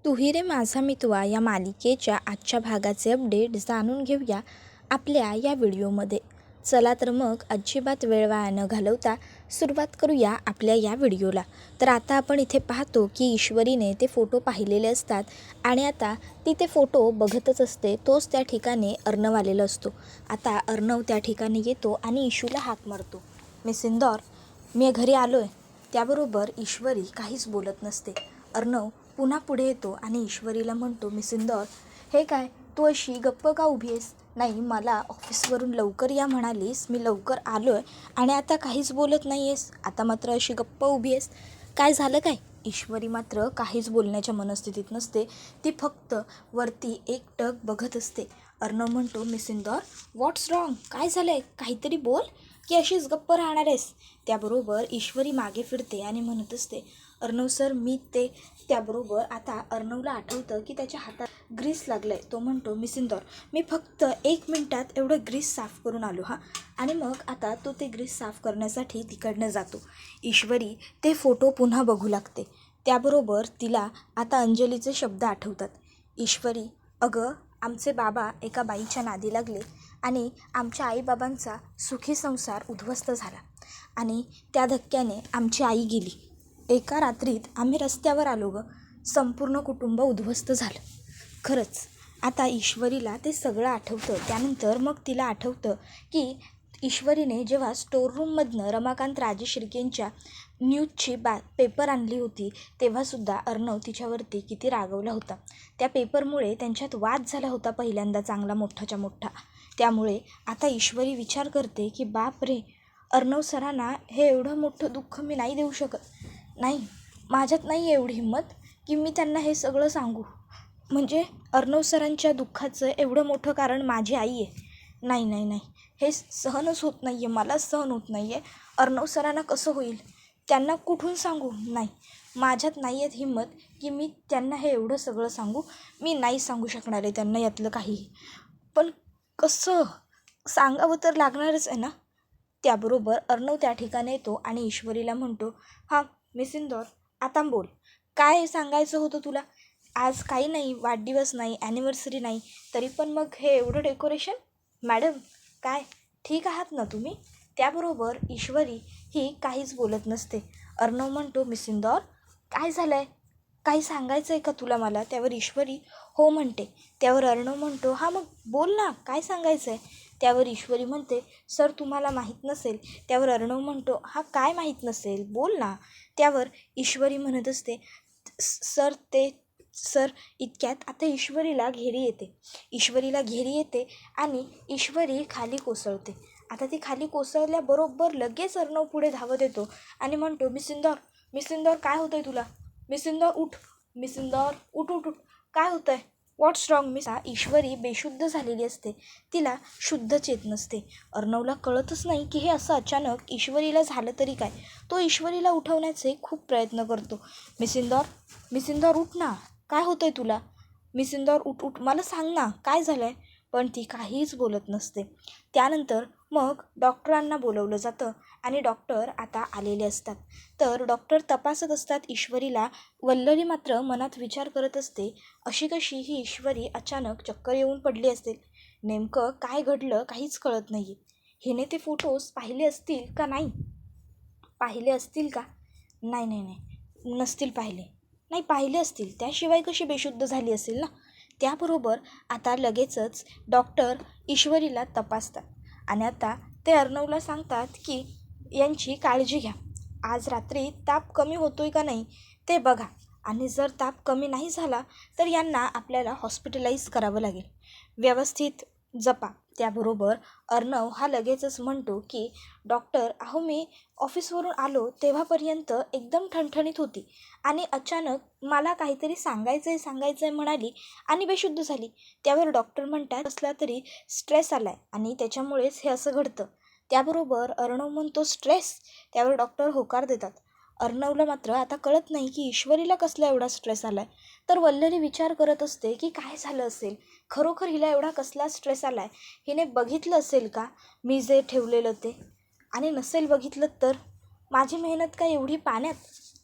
तू ही रे माझा मितवा या मालिकेच्या आजच्या भागाचे अपडेट जाणून घेऊया आपल्या या व्हिडिओमध्ये. चला तर मग अजिबात वेळ वाया न घालवता सुरुवात करूया आपल्या या व्हिडिओला. तर आता आपण इथे पाहतो की ईश्वरीने ते फोटो पाहिलेले असतात आणि आता ती ते फोटो बघतच असते. तोच त्या ठिकाणी अर्णव आलेला असतो. आता अर्णव त्या ठिकाणी येतो आणि ईशूला हाक मारतो. मिस इंदौर, मी घरी आलो आहे. त्याबरोबर ईश्वरी काहीच बोलत नसते. अर्णव पुन्हा पुढे येतो आणि ईश्वरीला म्हणतो, मिस इंदौर, हे काय तू अशी गप्प का उभी आहेस? नाही, मला ऑफिसवरून लवकर या म्हणालीस, मी लवकर आलो आहे आणि आता काहीच बोलत नाही आहेस, आता मात्र अशी गप्प उभी आहेस, काय झालं काय? ईश्वरी मात्र काहीच बोलण्याच्या मनस्थितीत नसते. ती फक्त वरती एकटक बघत असते. अर्णव म्हणतो, मिस इंदौर, व्हॉट्स रॉंग? काय झालं आहे? काहीतरी बोल, की अशीच गप्प राहणार आहेस? त्याबरोबर ईश्वरी मागे फिरते आणि म्हणत असते, अर्णव सर, मी ते. त्याबरोबर आता अर्णवला आठवतं की त्याच्या हातात ग्रीस लागलं आहे. तो म्हणतो, मिस इंदौर, मी फक्त 1 मिनिटात एवढं ग्रीस साफ करून आलो हा. आणि मग आता तो ते ग्रीस साफ करण्यासाठी तिकडनं जातो. ईश्वरी ते फोटो पुन्हा बघू लागते. त्याबरोबर तिला आता अंजलीचे शब्द आठवतात. ईश्वरी, अगं, आमचे बाबा एका बाईच्या नादी लागले आणि आमच्या आईबाबांचा सुखी संसार उद्ध्वस्त झाला आणि त्या धक्क्याने आमची आई गेली. एका रात्रीत आम्ही रस्त्यावर आलो गं, संपूर्ण कुटुंब उद्ध्वस्त झालं. खरंच आता ईश्वरीला ते सगळं आठवतं. त्यानंतर मग तिला आठवतं की ईश्वरीने जेव्हा स्टोअररूममधनं रमाकांत राजेशिर्केंच्या न्यूजची पेपर आणली होती, तेव्हासुद्धा अर्णव तिच्यावरती किती रागवला होता. त्या पेपरमुळे त्यांच्यात वाद झाला होता पहिल्यांदा, चांगला मोठाच्या मोठा. त्यामुळे आता ईश्वरी विचार करते की बाप रे, अर्णव सरांना हे एवढं मोठं दुःख मी नाही देऊ शकत. नाही, माझ्यात नाही आहे एवढी हिंमत की मी त्यांना हे सगळं सांगू. म्हणजे अर्णव सरांच्या दुःखाचं एवढं मोठं कारण माझी आई आहे. नाही नाही नाही, हे सहनच होत नाही आहे, मला सहन होत नाही आहे. अर्णव सरांना कसं होईल, त्यांना कुठून सांगू? नाही, माझ्यात नाही आहेत हिंमत की मी त्यांना हे एवढं सगळं सांगू. मी नाही सांगू शकणार आहे त्यांना यातलं काहीही. पण कसं सांगावं तर लागणारच आहे ना. त्याबरोबर अर्णव त्या ठिकाणी येतो आणि ईश्वरीला म्हणतो, हां मिस इंदौर, आता बोल, काय सांगायचं होतं तुला? आज काही नाही, वाढदिवस नाही, ॲनिव्हर्सरी नाही, तरी पण मग हे एवढं डेकोरेशन? मॅडम, काय ठीक आहात ना तुम्ही? त्याबरोबर ईश्वरी ही काहीच बोलत नसते. अर्णव म्हणतो, मिस इंदौर, काय झालं आहे? काही सांगायचं आहे का तुला मला? त्यावर ईश्वरी हो म्हणते. त्यावर अर्णव म्हणतो, हां मग बोल ना, काय सांगायचं आहे? त्यावर ईश्वरी म्हणते, सर तुम्हाला माहीत नसेल. त्यावर अर्णव म्हणतो, हां काय माहीत नसेल, बोल ना. त्यावर ईश्वरी म्हणत असते, सर इतक्यात आता ईश्वरीला घेरी येते आणि ईश्वरी खाली कोसळते. आता ती खाली कोसळल्याबरोबर लगेच अर्णव पुढे धावत येतो आणि म्हणतो, मिस इंदौर, काय होतं आहे तुला? मिस इंदौर उठ, मिस इंदौर उठ उठ उठ, काय होतं आहे? व्हॉट्स रॉंग मिस? ईश्वरी बेशुद्ध झालेली असते, तिला शुद्ध चेत नसते. अर्णवला कळतच नाही की हे असं अचानक ईश्वरीला झालं तरी काय. तो ईश्वरीला उठवण्याचे खूप प्रयत्न करतो. मिस इंदौर उठ ना, काय होतं आहे तुला? मिस इंदौर उठ उठ, मला सांग ना, काय झालं आहे? पण ती काहीच बोलत नसते. त्यानंतर मग डॉक्टरांना बोलवलं जातं आणि डॉक्टर आता आलेले असतात. तर डॉक्टर तपासत असतात ईश्वरीला. वल्लरी मात्र मनात विचार करत असते, अशी कशी ही ईश्वरी अचानक चक्कर येऊन पडली असेल? नेमकं काय घडलं काहीच कळत नाही. हिने ते फोटोज पाहिले असतील का नाही? पाहिले असतील का? नाही नाही नाही, नसतील पाहिले. नाही, पाहिले असतील, त्याशिवाय कशी बेशुद्ध झाली असेल ना. त्याबरोबर आता लगेचच डॉक्टर ईश्वरीला तपासतात आणि आता ते अर्णवला सांगतात की यांची काळजी घ्या. आज रात्री ताप कमी होतोय का नाही ते बघा आणि जर ताप कमी नाही झाला तर यांना आपल्याला हॉस्पिटलाइज करावं लागेल. व्यवस्थित जपा. त्याबरोबर अर्णव हा लगेचच म्हणतो की डॉक्टर, अहो मी ऑफिसवरून आलो तेव्हापर्यंत एकदम ठणठणीत होती आणि अचानक मला काहीतरी सांगायचं आहे म्हणाली आणि बेशुद्ध झाली. त्यावर डॉक्टर म्हणतात, कसला तरी स्ट्रेस आला आहे आणि त्याच्यामुळेच हे असं घडतं. त्याबरोबर अर्णव म्हणतो, स्ट्रेस? त्यावर डॉक्टर होकार देतात. अर्णवला मात्र आता कळत नाही की ईश्वरीला कसला एवढा स्ट्रेस आला आहे. तर वल्लरी विचार करत असते की काय झालं असेल, खरोखर हिला एवढा कसला स्ट्रेस आला आहे? हिने बघितलं असेल का मी जे ठेवलेलं ते? आणि नसेल बघितलं तर माझी मेहनत काय एवढी पाण्यात?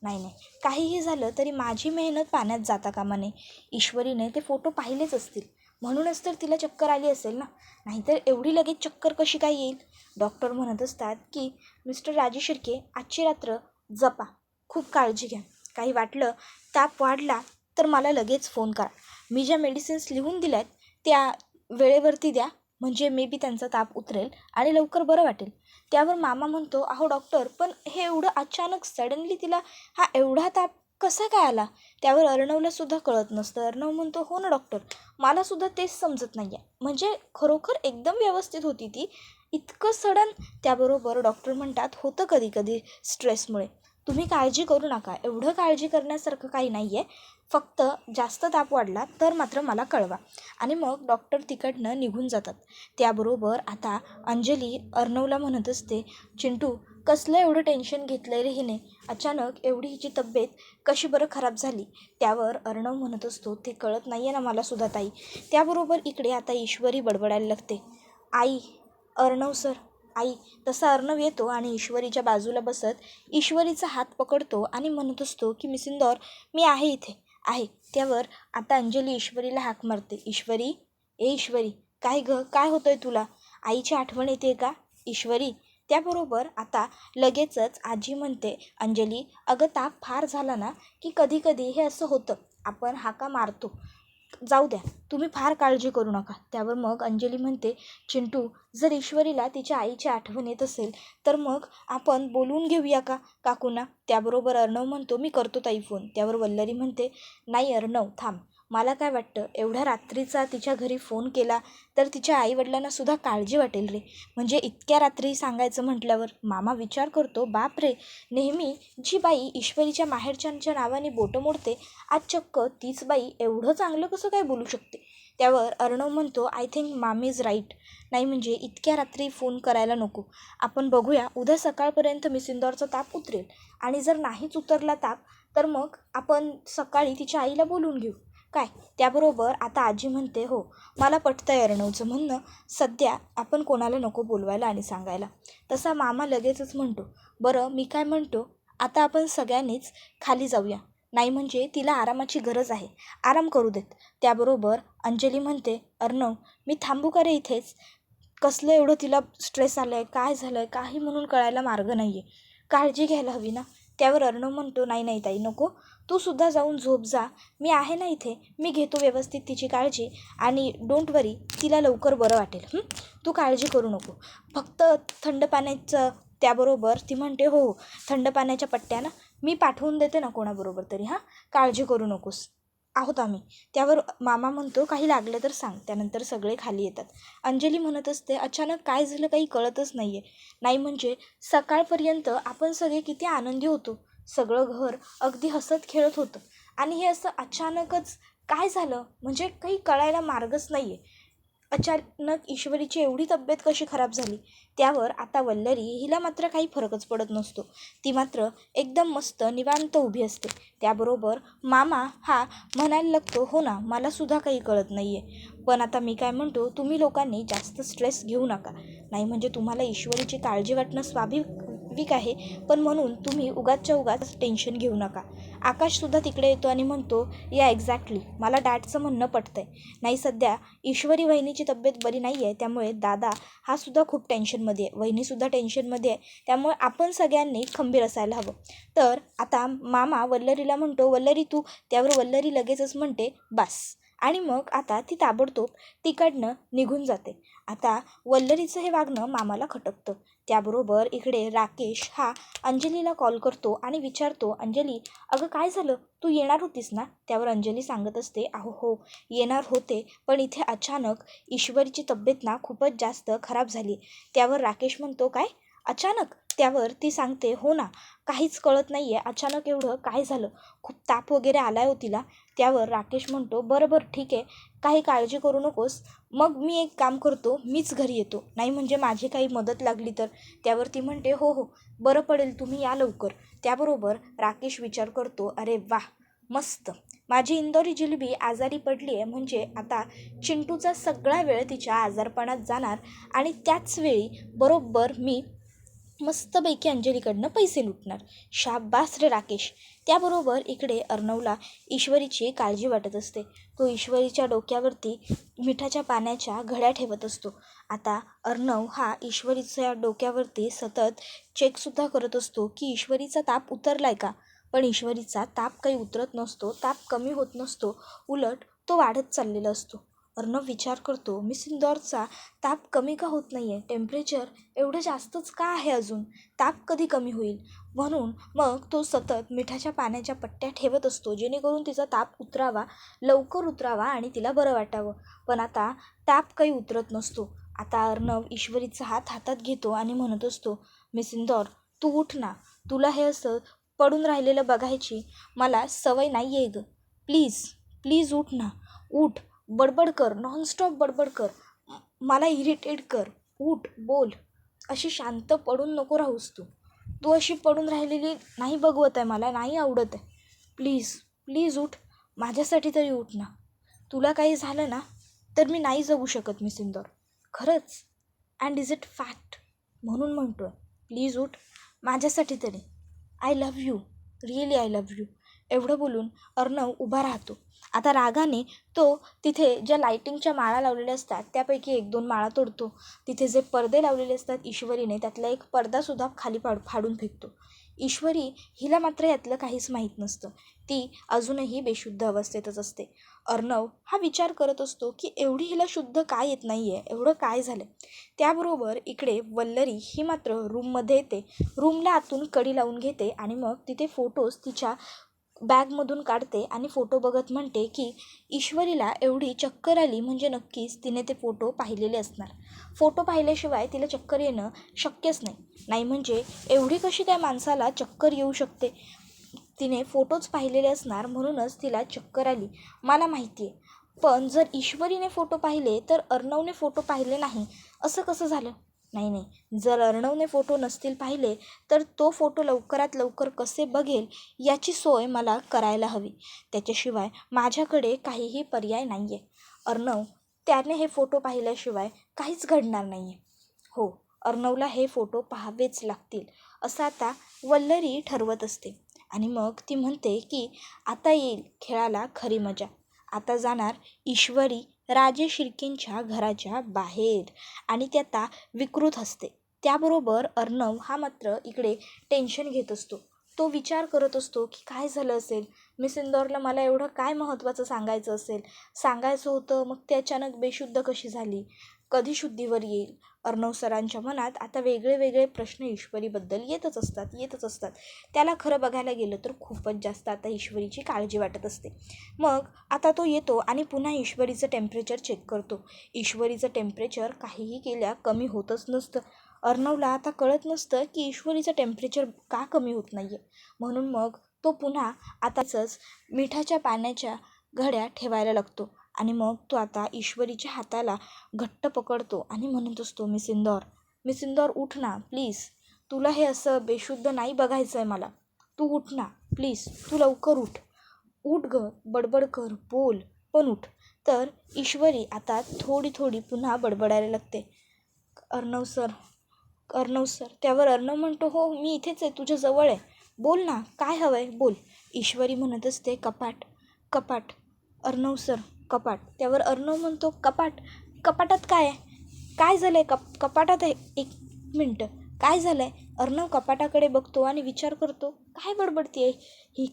नाही नाही, काहीही झालं तरी माझी मेहनत पाण्यात जाता कामा नये. ईश्वरीने ते फोटो पाहिलेच असतील, म्हणूनच तर तिला चक्कर आली असेल ना, नाहीतर एवढी लगेच चक्कर कशी काय येईल. डॉक्टर म्हणत असतात की मिस्टर राजेश शिर्के, आजची रात्र जपा, खूप काळजी घ्या. काही वाटलं, ताप वाढला तर मला लगेच फोन करा. मी ज्या मेडिसिन्स लिहून दिल्यात त्या वेळेवरती द्या, म्हणजे मे बी त्यांचा ताप उतरेल आणि लवकर बरं वाटेल. त्यावर मामा म्हणतो, अहो डॉक्टर, पण हे एवढं अचानक सडनली तिला हा एवढा ताप कसा काय आला. त्यावर अर्णवला सुद्धा कळत नसतं. अर्णव म्हणतो, हो ना डॉक्टर, मला सुद्धा तेच समजत नाही आहे, म्हणजे खरोखर एकदम व्यवस्थित होती ती, इतकं सडन. त्याबरोबर डॉक्टर म्हणतात, होतं कधी कधी स्ट्रेसमुळे, तुम्ही काळजी करू नका, एवढं काळजी करण्यासारखं काही नाही आहे, फक्त जास्त ताप वाढला तर मात्र मला कळवा. आणि मग डॉक्टर तिकडनं निघून जातात. त्याबरोबर आता अंजली अर्णवला म्हणत असते, चिंटू, कसलं एवढं टेन्शन घेतलं रे हिने, अचानक एवढी हिची तब्येत कशी बरं खराब झाली. त्यावर अर्णव म्हणत असतो, ते कळत नाही आहे ना मला सुद्धा ताई. त्याबरोबर इकडे आता ईश्वरी बडबडायला लागते, आई, अर्णव सर, आई. तसा अर्णव येतो आणि ईश्वरीच्या बाजूला बसत ईश्वरीचा हात पकडतो आणि म्हणत असतो की मिस इंदौर, मी आहे इथे आहे. त्यावर आता अंजली ईश्वरीला हाक मारते, ईश्वरी, ए ईश्वरी, काय ग, काय होतंय तुला, आईची आठवण येते का ईश्वरी. त्याबरोबर आता लगेचच आजी म्हणते, अंजली, अगं ताप फार झाला ना की कधी कधी हे असं होतं, आपण हाका मारतो, जाऊ द्या, तुम्ही फार काळजी करू नका. त्यावर मग अंजली म्हणते, चिंटू, जर ईश्वरीला तिच्या आईची आठवण येत असेल तर मग आपण बोलवून घेऊया का काकूंना. त्याबरोबर अर्णव म्हणतो, मी करतो ताई फोन. त्यावर वल्लरी म्हणते, नाही अर्णव, थांब, मला काय वाटतं, एवढ्या रात्रीचा तिच्या घरी फोन केला तर तिच्या आईवडिलांना सुद्धा काळजी वाटेल रे, म्हणजे इतक्या रात्री सांगायचं म्हटल्यावर. मामा विचार करतो, बाप रे, नेहमी जी बाई ईश्वरीच्या माहेरच्यांच्या नावाने बोटं मोडते, आज चक्क तीच बाई एवढं चांगलं कसं काय बोलू शकते. त्यावर अर्णव म्हणतो, आय थिंक मामी इज राईट, नाही म्हणजे इतक्या रात्री फोन करायला नको, आपण बघूया उद्या सकाळपर्यंत मिस इंदौरचा ताप उतरेल, आणि जर नाहीच उतरला ताप तर मग आपण सकाळी तिच्या आईला बोलून घेऊ काय. त्याबरोबर आता आजी म्हणते, हो, मला पटतंय अर्णवचं म्हणणं, सध्या आपण कोणाला नको बोलवायला आणि सांगायला. तसा मामा लगेचच म्हणतो, बरं मी काय म्हणतो, आता आपण सगळ्यांनीच खाली जाऊया, नाही म्हणजे तिला आरामाची गरज आहे, आराम करू देत. त्याबरोबर अंजली म्हणते, अर्णव, मी थांबू का रे इथेच, कसलं एवढं तिला स्ट्रेस आलं आहे, काय झालं आहे, काही म्हणून कळायला मार्ग नाही आहे, काळजी घ्यायला हवी ना. त्यावर अर्णव म्हणतो, नाही नाही ताई, नको, तू सुद्धा जाऊन झोप जा, मी आहे ना इथे, मी घेतो व्यवस्थित तिची काळजी, आणि डोंट वरी, तिला लवकर बरं वाटेल, तू काळजी करू नको, फक्त थंड पाण्याचं. त्याबरोबर ती म्हणते, हो हो, थंड पाण्याच्या पट्ट्या ना मी पाठवून देते ना कोणाबरोबर तरी, काळजी करू नकोस, आहोत आम्ही. त्यावर मामा म्हणतो, काही लागलं तर सांग. त्यानंतर सगळे खाली येतात. अंजली म्हणत असते, अचानक काय झालं काही कळतच नाही आहे, नाही म्हणजे सकाळपर्यंत आपण सगळे किती आनंदी होतो, सगळं घर अगदी हसत खेळत होतं, आणि हे असं अचानकच काय झालं, म्हणजे काही कळायला मार्गच नाही आहे. अचानक ईश्वरीची एवढी तब्येत कशी खराब झाली. त्यावर आता वल्लरी, हिला मात्र काही फरकच पडत नसतो, ती मात्र एकदम मस्त निवांत उभी असते. त्याबरोबर मामा हा म्हणायला लागतो, हो ना, मला सुद्धा काही कळत नाही आहे, पण आता मी काय म्हणतो, तुम्ही लोकांनी जास्त स्ट्रेस घेऊ नका, नाही म्हणजे तुम्हाला ईश्वरीची काळजी वाटणं स्वाभाविक आहे, पण म्हणून तुम्ही उगाचच्या उगाच टेन्शन घेऊ नका. आकाशसुद्धा तिकडे येतो आणि म्हणतो, या एक्झॅक्टली, मला डॅडचं म्हणणं पटतंय, नाही सध्या ईश्वरी वहिनीची तब्येत बरी नाही आहे, त्यामुळे दादा हा सुद्धा खूप टेन्शनमध्ये आहे, वहिनीसुद्धा टेन्शनमध्ये आहे, त्यामुळे आपण सगळ्यांनी खंबीर असायला हवं. तर आता मामा वल्लरीला म्हणतो, वल्लरी तू. त्यावर वल्लरी लगेचच म्हणते, बास, आणि मग आता ती ताबडतोब तिकडनं निघून जाते. आता वल्लरीचं हे वागणं मामाला खटकतं. त्याबरोबर इकडे राकेश हा अंजलीला कॉल करतो आणि विचारतो, अंजली, अगं काय झालं, तू येणार होतीस ना. त्यावर अंजली सांगत असते, अहो हो, येणार होते, पण इथे अचानक ईश्वरीची तब्येत ना खूपच जास्त खराब झाली. त्यावर राकेश म्हणतो, काय अचानक. त्यावर ती सांगते, हो ना, काहीच कळत नाही आहे, अचानक एवढं काय झालं, खूप ताप वगैरे आलाय हो तिला. त्यावर राकेश म्हणतो, बरं बरं ठीक आहे, काही काळजी करू नकोस, मग मी एक काम करतो, मीच घरी येतो, नाही म्हणजे माझी काही मदत लागली तर. त्यावर ती म्हणते, हो हो, बरं पडेल, तुम्ही या लवकर. त्याबरोबर राकेश विचार करतो, अरे वा, मस्त, माझी इंदोरी जिलबी आजारी पडली आहे, म्हणजे आता चिंटूचा सगळा वेळ तिच्या आजारपणात जाणार, आणि त्याच वेळी बरोबर मी मस्तपैकी अंजलीकडनं पैसे लुटणार. शाबास रे राकेश. त्याबरोबर इकडे अर्णवला ईश्वरीची काळजी वाटत असते. तो ईश्वरीच्या डोक्यावरती मिठाच्या पाण्याच्या घड्या ठेवत असतो. आता अर्णव हा ईश्वरीच्या डोक्यावरती सतत चेकसुद्धा करत असतो की ईश्वरीचा ताप उतरलाय का. पण ईश्वरीचा ताप काही उतरत नसतो, ताप कमी होत नसतो, उलट तो वाढत चाललेला असतो. अर्णव विचार करतो, मिस इंदौरचा ताप कमी का होत नाही आहे, टेम्परेचर एवढं जास्तच का आहे अजून, ताप कधी कमी होईल. म्हणून मग तो सतत मिठाच्या पाण्याच्या पट्ट्या ठेवत असतो जेणेकरून तिचा ताप उतरावा, लवकर उतरावा आणि तिला बरं वाटावं. पण आता ताप काही उतरत नसतो. आता अर्णव ईश्वरीचा हात हातात घेतो आणि म्हणत असतो, मिस इंदौर तू उठ ना, तुला हे असं पडून राहिलेलं बघायची मला सवय नाही आहे ग. प्लीज प्लीज उठ ना, उठ, बडबड कर, नॉनस्टॉप बडबड कर, मला इरिटेट कर, उठ, बोल. अशी शांत पडून नको राहूस तू. तू अशी पडून राहिलेली नाही बघवत आहे, मला नाही आवडत आहे. प्लीज प्लीज उठ, माझ्यासाठी तरी उठ ना. तुला काही झालं ना तर मी नाही जगू शकत मिस इंदौर, खरंच. And is it fact. म्हणून म्हणतो आहे, प्लीज उठ, माझ्यासाठी तरी. I love you, really I love you. एवढं बोलून अर्णव उभा राहतो. आता रागाने तो तिथे ज्या लाईटिंगच्या माळा लावलेल्या असतात त्यापैकी 1-2 माळा तोडतो. तिथे जे पडदे लावलेले असतात ईश्वरीने त्यातला एक पडदासुद्धा खाली फाडून फेकतो. ईश्वरी हिला मात्र यातलं काहीच माहीत नसतं. ती अजूनही बेशुद्ध अवस्थेतच असते. अर्णव हा विचार करत असतो की एवढी हिला शुद्ध काय येत नाही आहे, एवढं काय झालं. त्याबरोबर इकडे वल्लरी ही मात्र रूममध्ये येते. रूमला आतून कडी लावून घेते आणि मग तिथे फोटोज तिच्या बॅगमधून काढते आणि फोटो बघत म्हणते की ईश्वरीला एवढी चक्कर आली म्हणजे नक्कीच तिने ते फोटो पाहिलेले असणार. फोटो पाहिल्याशिवाय तिला चक्कर येणं शक्यच नाही. नाही म्हणजे एवढी कशी काय माणसाला चक्कर येऊ शकते. तिने फोटोज पाहिलेले असणार म्हणूनच तिला चक्कर आली, मला माहिती आहे. पण जर ईश्वरीने फोटो पाहिले तर अर्णवने फोटो पाहिले नाही असं कसं झालं. नाही नाही, जर अर्णवने फोटो नसतील पाहिले तर तो फोटो लवकरात लवकर कसे बघेल याची सोय मला करायला हवी. त्याच्याशिवाय माझ्याकडे काहीही पर्याय नाही आहे. अर्णव त्याने हे फोटो पाहिल्याशिवाय काहीच घडणार नाही आहे. हो, अर्णवला हे फोटो पाहावेच लागतील असं आता वल्लरी ठरवत असते. आणि मग ती म्हणते की आता येईल खेळाला खरी मजा. आता जाणार ईश्वरी राजे शिर्केंच्या घराच्या बाहेर आणि ती आता विकृत असते. त्याबरोबर अर्णव हा मात्र इकडे टेन्शन घेत असतो. तो विचार करत असतो की काय झालं असेल, मिस इंदौरला मला एवढं काय महत्त्वाचं सांगायचं असेल, सांगायचं होतं मग ते अचानक बेशुद्ध कशी झाली, कधी शुद्धीवर येईल. अर्णव सरांच्या मनात आता वेगळे वेगळे प्रश्न ईश्वरीबद्दल येतच असतात. त्याला खरं बघायला गेलं तर खूपच जास्त आता ईश्वरीची काळजी वाटत असते. मग आता तो येतो आणि पुन्हा ईश्वरीचं टेम्परेचर चेक करतो. ईश्वरीचं टेम्परेचर काहीही केल्या कमी होतच नसतं. अर्णवला आता कळत नसतं की ईश्वरीचं टेम्परेचर का कमी होत नाही आहे. म्हणून मग तो पुन्हा आताच मिठाच्या पाण्याच्या घड्या ठेवायला लागतो. आणि मग तो आता ईश्वरीच्या हाताला घट्ट पकडतो आणि म्हणत असतो, मिस इंदौर उठ ना प्लीज, तुला हे असं बेशुद्ध नाही बघायचं आहे मला. तू उठ ना प्लीज, तू लवकर उठ, उठ ग, बडबड कर, बोल, पण उठ. तर ईश्वरी आता थोडी पुन्हा बडबडायला लागते. अर्णव सर. त्यावर अर्णव म्हणतो, हो मी इथेच आहे, तुझ्या जवळ आहे, बोल ना काय हवं आहे बोल. ईश्वरी म्हणत असते, कपाट. अर्णव सर कपाट. त्यावर अर्णव म्हणतो, कपाटात काय आहे, काय झालं आहे कपाटात आहे, 1 मिनटं, काय झालं आहे. अर्णव कपाटाकडे बघतो आणि विचार करतो, काय बडबडती आहे ही,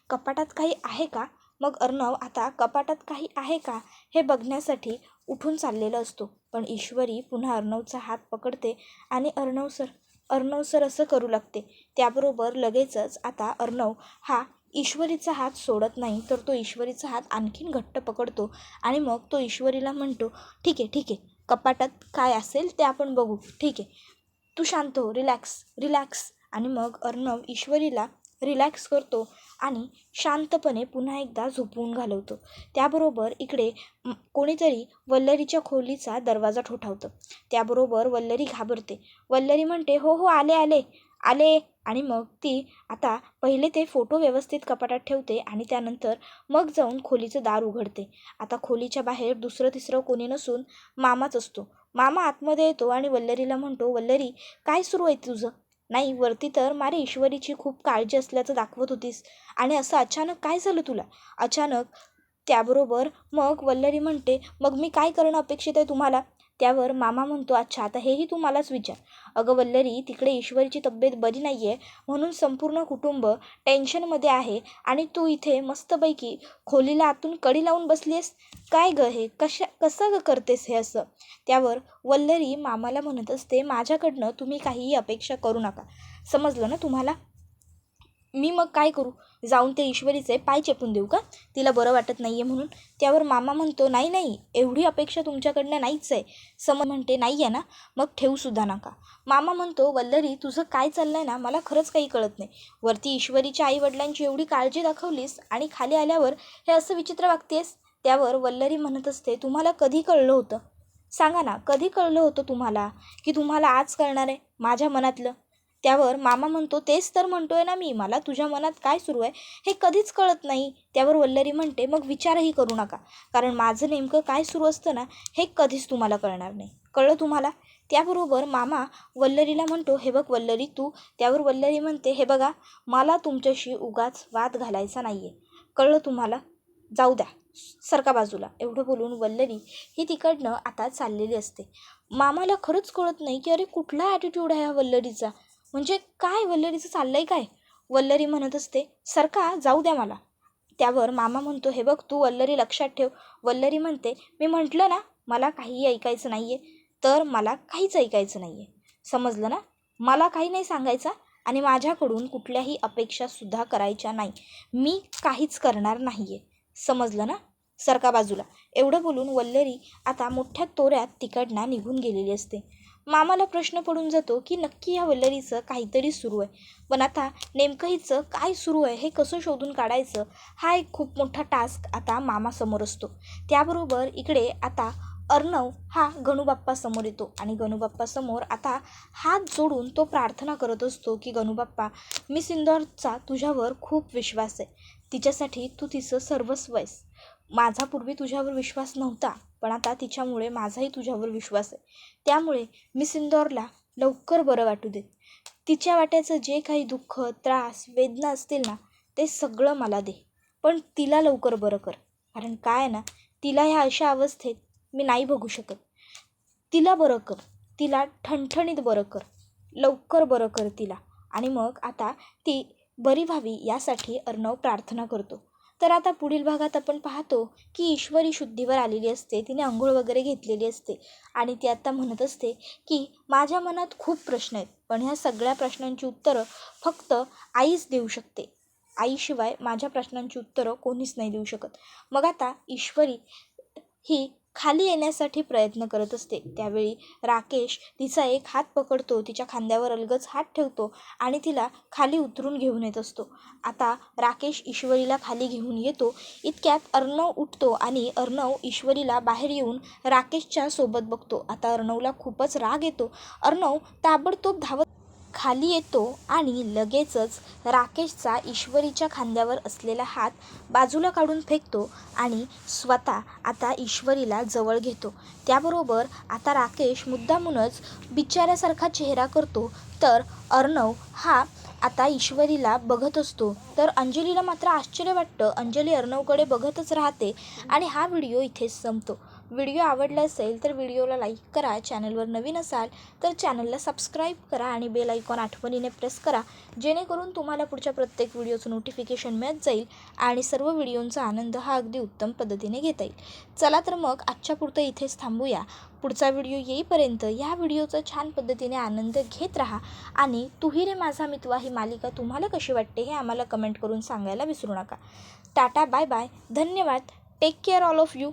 कपाटात काही आहे का. मग अर्णव आता कपाटात काही आहे का हे बघण्यासाठी उठून चाललेला असतो. पण ईश्वरी पुन्हा अर्णवचा हात पकडते आणि अर्णव सर असं करू लागते. त्याबरोबर लगेचच आता अर्णव हा ईश्वरीचा हात सोडत नाही, तर तो ईश्वरीचा हात आणखीन घट्ट पकडतो आणि मग तो ईश्वरीला म्हणतो, ठीक आहे, कपाटात काय असेल ते आपण बघू, ठीक आहे, तू शांत हो, रिलॅक्स. आणि मग अर्णव ईश्वरीला रिलॅक्स करतो आणि शांतपणे पुन्हा एकदा झोपवून घालवतो. त्याबरोबर इकडे कोणीतरी वल्लरीच्या खोलीचा दरवाजा ठोठावतं. त्याबरोबर वल्लरी घाबरते. वल्लरी म्हणते, हो आले आले. आणि मग ती आता पहिले ते फोटो व्यवस्थित कपाटात ठेवते आणि त्यानंतर मग जाऊन खोलीचं दार उघडते. आता खोलीच्या बाहेर दुसरं तिसरं कोणी नसून मामाच असतो. मामा आतमध्ये येतो आणि वल्लरीला म्हणतो, वल्लरी काय सुरू आहे तुझं? नाही, वरती तर मारे ईश्वरीची खूप काळजी असल्याचं दाखवत होतीस आणि असं अचानक काय झालं तुला? अचानक त्याबरोबर मग वल्लरी म्हणते, मग मी काय करणं अपेक्षित आहे तुम्हाला? त्यावर मामा म्हणतो, अच्छा आता हेही तू मलाच विचार. अगं वल्लरी, तिकडे ईश्वरीची तब्येत बरी नाही आहे म्हणून संपूर्ण कुटुंब टेन्शनमध्ये आहे आणि तू इथे मस्तपैकी खोलीला आतून कडी लावून बसली आहेस. काय गं हे कसं गं करतेस हे असं? त्यावर वल्लरी मामाला म्हणत असते, माझ्याकडनं तुम्ही काहीही अपेक्षा करू नका. समजलं ना तुम्हाला? मी मग काय करू? जाऊन ते ईश्वरीचे पाय चेपून देऊ का? तिला बरं वाटत नाही आहे म्हणून? त्यावर मामा म्हणतो, नाही नाही, एवढी अपेक्षा तुमच्याकडनं नाहीच आहे. म्हणते, नाही आहे ना? मग ठेवूसुद्धा नका. मामा म्हणतो, वल्लरी तुझं काय चाललं आहे ना, मला खरंच काही कळत नाही. वरती ईश्वरीच्या आईवडिलांची एवढी काळजी दाखवलीस आणि खाली आल्यावर हे असं विचित्र वागतेस. त्यावर वल्लरी म्हणत असते, तुम्हाला कधी कळलं होतं? सांगा ना, कधी कळलं होतं तुम्हाला की तुम्हाला आज कळणार आहे माझ्या मनातलं? त्यावर मामा म्हणतो, तेच तर म्हणतोय ना मी, मला तुझ्या मनात काय सुरू आहे हे कधीच कळत नाही. त्यावर वल्लरी म्हणते, मग विचारही करू नका, कारण माझं नेमकं काय सुरू असतं ना हे कधीच तुम्हाला कळणार नाही. कळलं तुम्हाला? त्याबरोबर मामा वल्लरीला म्हणतो, हे बघ वल्लरी तू. त्यावर वल्लरी म्हणते, हे बघा, मला तुमच्याशी उगाच वाद घालायचा नाही आहे. कळलं तुम्हाला? जाऊ द्या, सरका बाजूला. एवढं बोलून वल्लरी ही तिकडनं आता चाललेली असते. मामाला खरंच कळत नाही की अरे कुठला ॲटिट्यूड आहे हा वल्लरीचा. म्हणजे काय वल्लरीचं चाललंय काय? वल्लरी म्हणत असते, सरका जाऊ द्या मला. त्यावर मामा म्हणतो, हे बघ तू वल्लरी लक्षात ठेव. वल्लरी म्हणते, मी म्हटलं ना मला काहीही ऐकायचं नाही आहे, तर मला काहीच ऐकायचं नाही आहे. समजलं ना? मला काही नाही सांगायचं आणि माझ्याकडून कुठल्याही अपेक्षासुद्धा करायच्या नाही. मी काहीच करणार नाही आहे. समजलं ना? सरका बाजूला. एवढं बोलून वल्लरी आता मोठ्या तोऱ्यात तिकडनं निघून गेलेली असते. मामाला प्रश्न पडून जातो की नक्की या वल्लरीचं काहीतरी सुरू आहे, पण आता नेमकं हिचं काय सुरू आहे हे कसं शोधून काढायचं हा एक खूप मोठा टास्क आता मामासमोर असतो. त्याबरोबर इकडे आता अर्णव हा गणूबाप्पासमोर येतो आणि गणूबाप्पासमोर आता हात जोडून तो प्रार्थना करत असतो की गणूबाप्पा, मी सिंदूरचा तुझ्यावर खूप विश्वास आहे. तिच्यासाठी तू तिचं सर्वस्व आहेस. माझा पूर्वी तुझ्यावर विश्वास नव्हता, पण आता तिच्यामुळे माझाही तुझ्यावर विश्वास आहे. त्यामुळे मी सिंदूरला लवकर बरं वाटू देत. तिच्या वाट्याचं जे काही दुःख, त्रास, वेदना असतील ना ते सगळं मला दे, पण तिला लवकर बरं कर. कारण काय आहे ना, तिला ह्या अशा अवस्थेत मी नाही बघू शकत. तिला बरं कर, तिला ठणठणीत बरं कर, लवकर बरं कर तिला. आणि मग आता ती बरी व्हावी यासाठी अर्णव प्रार्थना करतो. तर आता पुढील भागात आपण पाहतो की ईश्वरी शुद्धीवर आलेली असते. तिने अंघोळ वगैरे घेतलेली असते आणि ती आता म्हणत असते की माझ्या मनात खूप प्रश्न आहेत, पण ह्या सगळ्या प्रश्नांची उत्तरं फक्त आईच देऊ शकते. आईशिवाय माझ्या प्रश्नांची उत्तरं कोणीच नाही देऊ शकत. मग आता ईश्वरी ही खाली येण्यासाठी प्रयत्न करत असते. त्यावेळी राकेश तिचा एक हात पकडतो, तिच्या खांद्यावर अलगद हात ठेवतो आणि तिला खाली उतरून घेऊन येत असतो. आता राकेश ईश्वरीला खाली घेऊन येतो. इतक्यात अर्णव उठतो आणि अर्णव ईश्वरीला बाहेर येऊन राकेशच्या सोबत बघतो. आता अर्णवला खूपच राग येतो. अर्णव ताबडतोब धावत खाली येतो आणि लगेचच राकेशचा ईश्वरीच्या खांद्यावर असलेला हात बाजूला काढून फेकतो आणि स्वतः आता ईश्वरीला जवळ घेतो. त्याबरोबर आता राकेश मुद्दामूनच बिचाऱ्यासारखा चेहरा करतो. तर अर्णव हा आता ईश्वरीला बघत असतो. तर अंजलीला मात्र आश्चर्य वाटतं. अंजली अर्णवकडे बघतच राहते आणि हा व्हिडिओ इथेच संपतो. व्हिडिओ आवडला असेल तर व्हिडिओला लाईक करा. चॅनलवर नवीन असाल तर चॅनलला सबस्क्राईब करा आणि बेल आयकॉन आठवणीने प्रेस करा, जेणेकरून तुम्हाला पुढच्या प्रत्येक व्हिडिओचं नोटिफिकेशन मिळत जाईल आणि सर्व व्हिडिओंचा आनंद हा अगदी उत्तम पद्धतीने घेता येईल. चला तर मग आजच्या पुरतं इथेच थांबूया. पुढचा व्हिडिओ येईपर्यंत या व्हिडिओचा छान पद्धतीने आनंद घेत राहा आणि तू ही रे माझा मितवा ही मालिका तुम्हाला कशी वाटते हे आम्हाला कमेंट करून सांगायला विसरू नका. टाटा, बाय बाय, धन्यवाद, take care all of you.